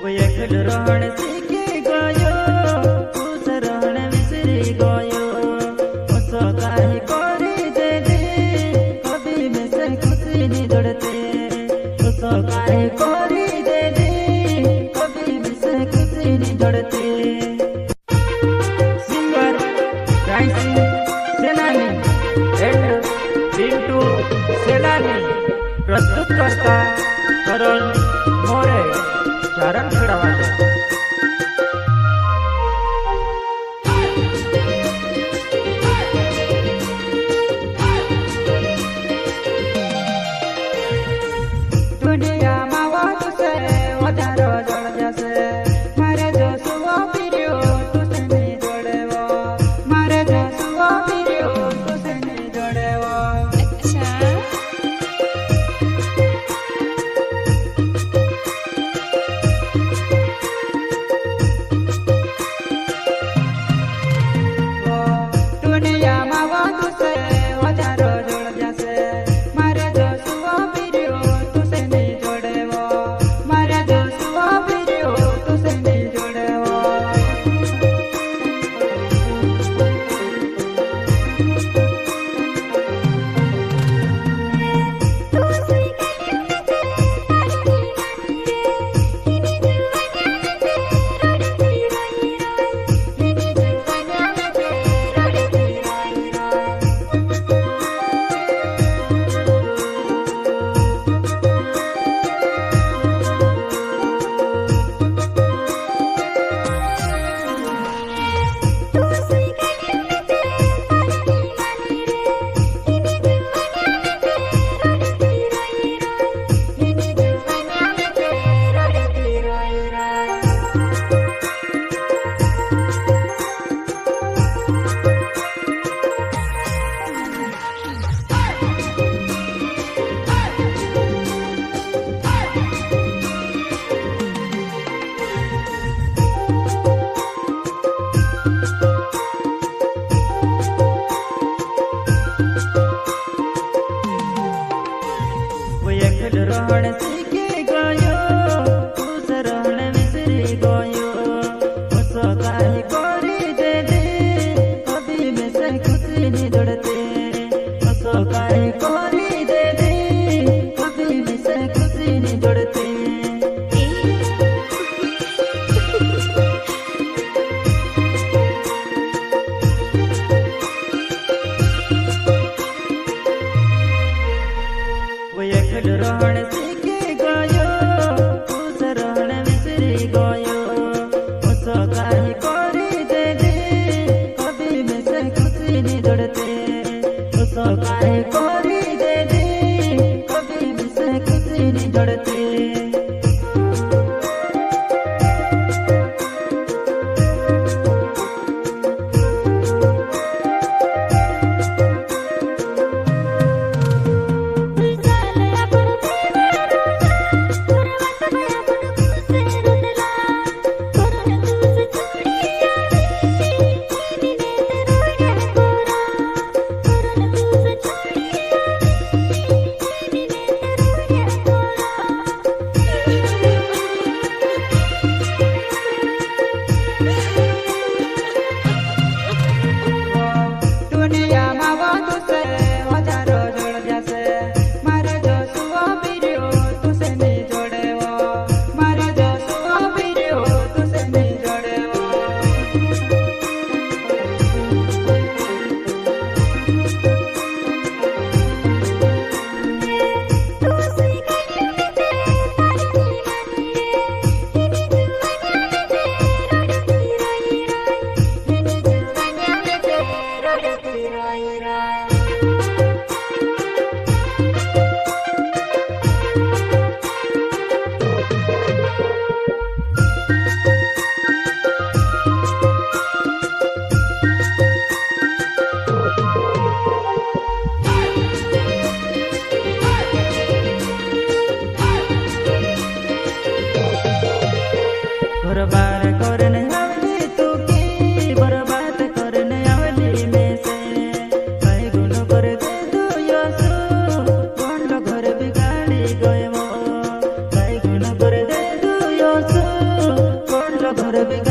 वो एकल रहण सीखी गयो, खुश रहण विसरी गयो। असो काहे करी दे दे, कभी में से खुशी नहीं दौड़ते। असो काहे करी दे दे, कभी में से खुशी नहीं दौड़ते। सिंगर राइसी सेनानी एंड पिंटू सेनानी, प्रस्तुत करता करण मोरे, चरण खिड़ावाले। दुनिया में वात से वधारो जड़ जैसे, मारे जो सुवा पीरियो तुसे नहीं जोड़ेवो, मारे जो सुवा पीरियो तुसे नहीं जोड़ेवो। दुनिया में वात से वधारो जड़ जैसे, मारे जो सुवा पीरियो तुसे नहीं जोड़ेवो, मारे जो सुवा पीरियो तुसे नहीं जोड़ेवो। वो एकल रहण सीखी गयो, खुश रहण विसरी गयो। असो काहे करी दे दे, कभी में से खुशी नहीं दौड़ते। असो काहे करी दे दे, कभी में से खुशी नहीं दौड़ते। वो एकल रहण सीखी गयो, खुश रहण विसरी गयो। असो काहे करी दे दे, कभी में से खुशी नहीं दौड़ते। असो काहे करी दे दे, कभी में से खुशी नहीं दौड़ते। दुनिया में वात से वधारो जड़ जैसे, मारे जो सुवा पीरियो तुसे नहीं जोड़ेवो, मारे जो सुवा पीरियो तुसे नहीं जोड़ेवो। गए वो, कई गुण कर दे तू यो रवि